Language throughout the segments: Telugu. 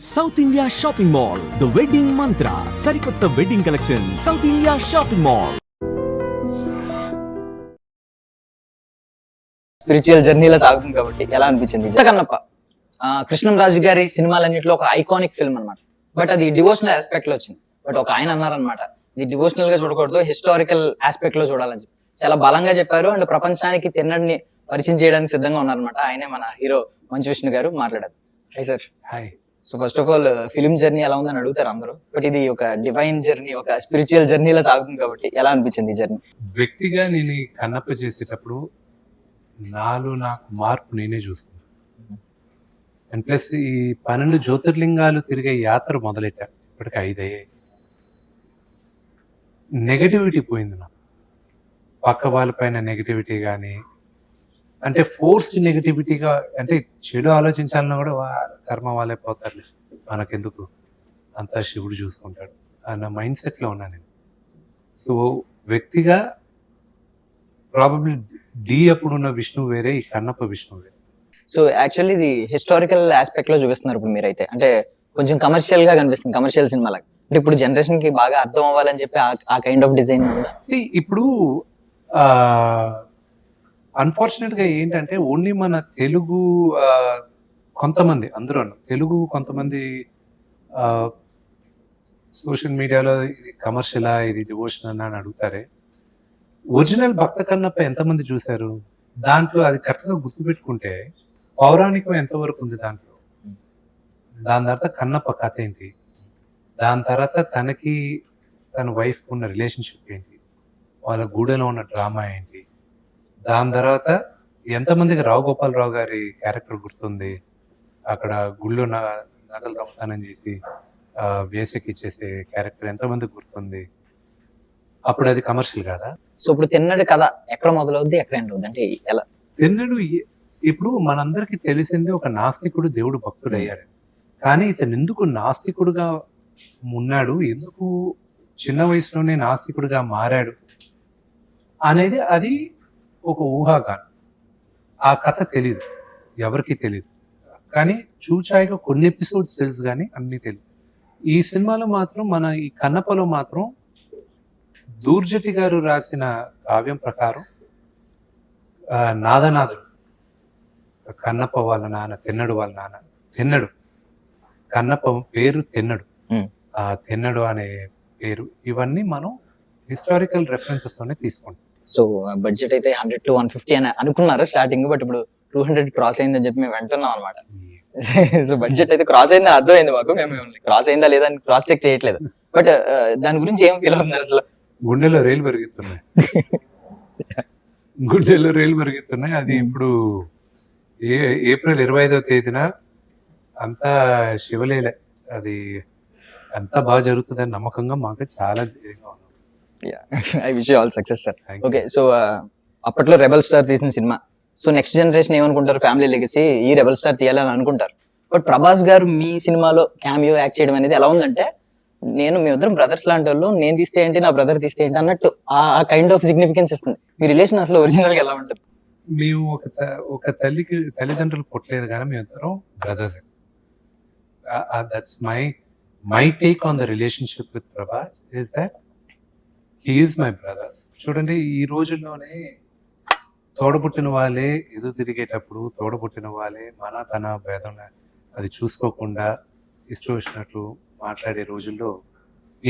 South India shopping mall the wedding మంత్ర సరికొత్త wedding collection south India shopping mall. Spiritual జర్నీలో సాగుతుంది కాబట్టి ఎలా అనిపించింది కన్నప్ప? కృష్ణంరాజు గారి సినిమాలన్నింటిలో ఒక ఐకానిక్ ఫిల్మ్ అన్నమాట. బట్ అది డివోషనల్ ఆస్పెక్ట్ లో వచ్చింది. బట్ ఒక ఆయన అన్నారనమాట, ఇది డివోషనల్ గా చూడకూడదు, హిస్టారికల్ ఆస్పెక్ట్ లో చూడాలని చెప్పి చాలా బలంగా చెప్పారు. అండ్ ప్రపంచానికి తిన్నడిని పరిచయం చేయడానికి సిద్ధంగా ఉన్నారనమాట. ఆయనే మన హీరో మంచు విష్ణు గారు. మాట్లాడారు. High sir. Hi. So first of all film journey ఎలా ఉందని అడుగుతారు అందరూ, బట్ ఇది ఒక డివైన్ జర్నీ, ఒక స్పిరిచువల్ జర్నీలో సాగుతుంది కాబట్టి ఎలా అనిపించింది ఈ జర్నీ? వ్యక్తిగా నేను ఈ కన్నప్ప చేసేటప్పుడు నాకు మార్పు నేనే చూసుకున్నాను. అండ్ ప్లస్ ఈ 12 జ్యోతిర్లింగాలు తిరిగే యాత్ర మొదలెట్టా. ఇప్పటికి 5 అయ్యాయి. నెగటివిటీ పోయింది నాకు. పక్క వాళ్ళపైన నెగటివిటీ కానీ, అంటే ఫోర్స్డ్ నెగటివిటీగా, అంటే చెడు ఆలోచించాలన్నా కూడా కర్మ వాళ్ళే పోతారు, మనకెందుకు, అంతా శివుడు చూసుకుంటాడు అన్న మైండ్ సెట్లో ఉన్నా నేను. సో వ్యక్తిగా ప్రాబబ్లీ అప్పుడున్న విష్ణు వేరే, ఈ కన్నప్ప విష్ణు వేరే. సో యాక్చువల్లీ ఇది హిస్టారికల్ ఆస్పెక్ట్ లో చూపిస్తున్నారు ఇప్పుడు మీరైతే, అంటే కొంచెం కమర్షియల్ గా కనిపిస్తుంది, కమర్షియల్ సినిమా లాగా. అంటే ఇప్పుడు జనరేషన్ కి బాగా అర్థం అవ్వాలని చెప్పి ఆ కైండ్ ఆఫ్ డిజైన్ ఉందా? ఇప్పుడు అన్ఫార్చునేట్ గా ఏంటంటే ఓన్లీ మన తెలుగు కొంతమంది, అందరూ తెలుగు కొంతమంది సోషల్ మీడియాలో ఇది కమర్షియలా, ఇది డివోషనల్ అని అడుగుతారే. ఒరిజినల్ భక్త కన్నప్ప ఎంతమంది చూశారు? దాంట్లో అది కరెక్ట్గా గుర్తుపెట్టుకుంటే పౌరాణికం ఎంతవరకు ఉంది దాంట్లో. దాని తర్వాత కన్నప్ప కథ ఏంటి, దాని తర్వాత తనకి తన వైఫ్ ఉన్న రిలేషన్షిప్ ఏంటి, వాళ్ళ గూడెలో ఉన్న డ్రామా ఏంటి, దాని తర్వాత ఎంతమందికి రావు గోపాలరావు గారి క్యారెక్టర్ గుర్తుంది, అక్కడ గుళ్ళో నగలు దొంగతనం చేసి వేసకి ఇచ్చేసే క్యారెక్టర్ ఎంతమందికి గుర్తుంది? అప్పుడు అది కమర్షియల్ కాదా? సో ఇప్పుడు తిన్నడు కథ ఎక్కడ మొదలవుద్ది, ఎక్కడ ఎండ్ అవుద్ది, అంటే ఎలా? తిన్నడు ఇప్పుడు మనందరికి తెలిసిందే, ఒక నాస్తికుడు దేవుడు భక్తుడు అయ్యాడు. కానీ ఇతను ఎందుకు నాస్తికుడుగా ఉన్నాడు, ఎందుకు చిన్న వయసులోనే నాస్తికుడుగా మారాడు అనేది అది ఒక ఊహాగానం. ఆ కథ తెలీదు, ఎవరికి తెలీదు. కానీ చూచాయిగా కొన్ని ఎపిసోడ్స్ తెలుసు, కానీ అన్ని తెలియదు. ఈ సినిమాలో మాత్రం, మన ఈ కన్నప్పలో మాత్రం దూర్జటి గారు రాసిన కావ్యం ప్రకారం నాదనాథుడు, కన్నప్ప వాళ్ళ నాన్న, తిన్నడు వాళ్ళ నాన్న, తిన్నడు, కన్నప్ప పేరు తిన్నడు, ఆ తిన్నడు అనే పేరు, ఇవన్నీ మనం హిస్టారికల్ రెఫరెన్సెస్ తోనే తీసుకుంటాం. సో బడ్జెట్ అయితే 100 to 150 అని అనుకున్నారు స్టార్టింగ్, బట్ ఇప్పుడు 200 క్రాస్ అయిందని చెప్పి మేము వింటున్నాం అనమాట. సో బడ్జెట్ అయితే క్రాస్ అయిందని అర్థమైంది మాకు, మేము క్రాస్ అయిందా లేదా అని క్రాస్ చెక్ చేయట్లేదు. బట్ దాని గురించి ఏం ఫీల్ అవుతున్నారు అసలు? గుండెలో రైలు పెరుగుతున్నాయి, గుండెలో రైలు పెరుగుతున్నాయి. అది ఇప్పుడు ఏప్రిల్ 25వ తేదీన అంతా శివలీల, అది అంతా బాగా జరుగుతుందని నమ్మకంగా మాకు చాలా ధైర్యంగా ఉన్నాం. I wish you all success sir. Okay, so అప్పట్లో రెబల్ స్టార్ తీసిన సినిమా, సో నెక్స్ట్ జనరేషన్ ఏమనుకుంటారు, ఫ్యామిలీ లెగసీ ఈ రెబల్ స్టార్ తీయాలని అనుకుంటారు. బట్ ప్రభాస్ గారు మీ సినిమాలో క్యామియో యాక్ట్ చేయడం అనేది ఎలా ఉందంటే, మేమిద్దరం బ్రదర్స్ లాంటి వాళ్ళు, నేను తీస్తే ఏంటి, నా బ్రదర్ తీస్తే ఏంటి అన్నట్టు ఆ కైండ్ ఆఫ్ సిగ్నిఫికెన్స్ ఇస్తుంది. మీ రిలేషన్ అసలు ఒరిజినల్ గా ఎలా ఉంటుంది? మేము ఒక తల్లిదండ్రులు పుట్టలేదు, కానీ మేమిద్దరం brothers. That's my take on the relationship with Prabhas is that he is my brother. చూడండి, ఈ రోజుల్లోనే తోడబుట్టిన వాళ్ళే ఎదురు తిరిగేటప్పుడు, తోడబుట్టిన వాళ్ళే తన భేదం అది చూసుకోకుండా ఇష్టం వచ్చినట్లు మాట్లాడే రోజుల్లో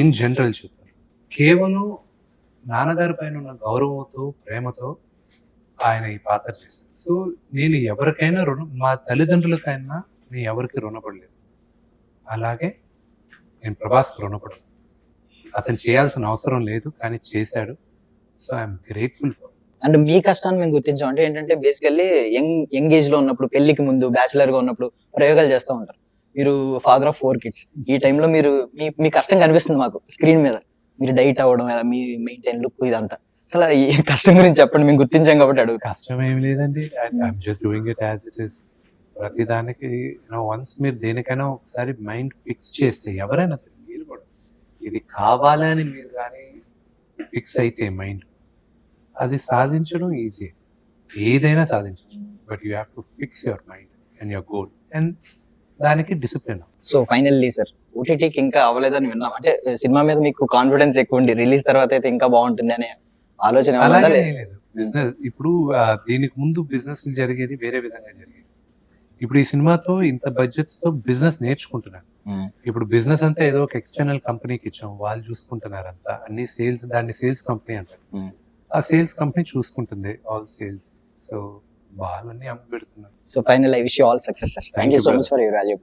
ఇన్ జనరల్ చెప్తాను, కేవలం నాన్నగారి పైన ఉన్న గౌరవంతో, ప్రేమతో ఆయన ఈ పాత్ర చేశారు. సో నేను ఎవరికైనా మా తల్లిదండ్రులకైనా నేను ఎవరికి రుణపడలేదు, అలాగే నేను ప్రభాస్కి రుణపడను. అతను చేయాల్సిన అవసరం లేదు, కానీ చేశాడు. So I'm grateful for. And మీ కష్టాన్ని మేము గుర్తించాం అంటే ఏంటంటే, బేసికల్లీ యంగ్ ఏజ్ లో ఉన్నప్పుడు, పెళ్లికి ముందు బ్యాచిలర్ గా ఉన్నప్పుడు ప్రయోగాలు చేస్తూ ఉంటారు. మీరు ఫాదర్ ఆఫ్ 4 kids, ఈ టైంలో మీరు మీ కష్టం కనిపిస్తుంది మాకు స్క్రీన్ మీద. మీరు డైట్ అవ్వడం, మీ మెయింటైన్ లుక్, ఇదంతా అసలు ఈ కష్టం గురించి చెప్పండి, మేము గుర్తించాం కాబట్టి అడుగు. కష్టం ఏమి లేదండి, I'm just doing it as it is. ప్రతిదానికి వన్స్ మీరు దేనికైనా ఒకసారి మైండ్ ఫిక్స్ చేస్తే, ఎవరైనా సరే మీరు కూడా ఇది కావాలని మీరు కానీ ఫిక్స్ అయితే మైండ్, అది సాధించడం ఈజీ, ఏదైనా సాధించవచ్చు. But you have to fix your mind and your goal. And దానికి డిసిప్లిన్. సో ఫైనల్లీ సార్, ఓటీటీకి ఇంకా అవ్వలేదని విన్నాం. అంటే సినిమా మీద మీకు కాన్ఫిడెన్స్ ఎక్కువ ఉంది, రిలీజ్ తర్వాత అయితే ఇంకా బాగుంటుంది అనే ఆలోచన ఏమైనా ఉందా? అలాగే లేదు. బిజినెస్ ఇప్పుడు దీనికి ముందు బిజినెస్ జరిగేది వేరే విధంగా జరిగేది. ఇప్పుడు ఈ సినిమాతో ఇంత బడ్జెట్స్ తో బిజినెస్ నేర్చుకుంటున్నాను. ఇప్పుడు బిజినెస్ అంతా ఏదో ఒక ఎక్స్టర్నల్ కంపెనీకి ఇచ్చాం, వాళ్ళు చూసుకుంటున్నారు అంతా అన్ని సేల్స్, దాన్ని సేల్స్ కంపెనీ అంటారు. ఆ సేల్స్ కంపెనీ చూసుకుంటుంది ఆల్ సేల్స్. సో వాళ్ళని అమ్మి పెడుతున్నారు. So final I wish you all success sir. Thank you so much for your value.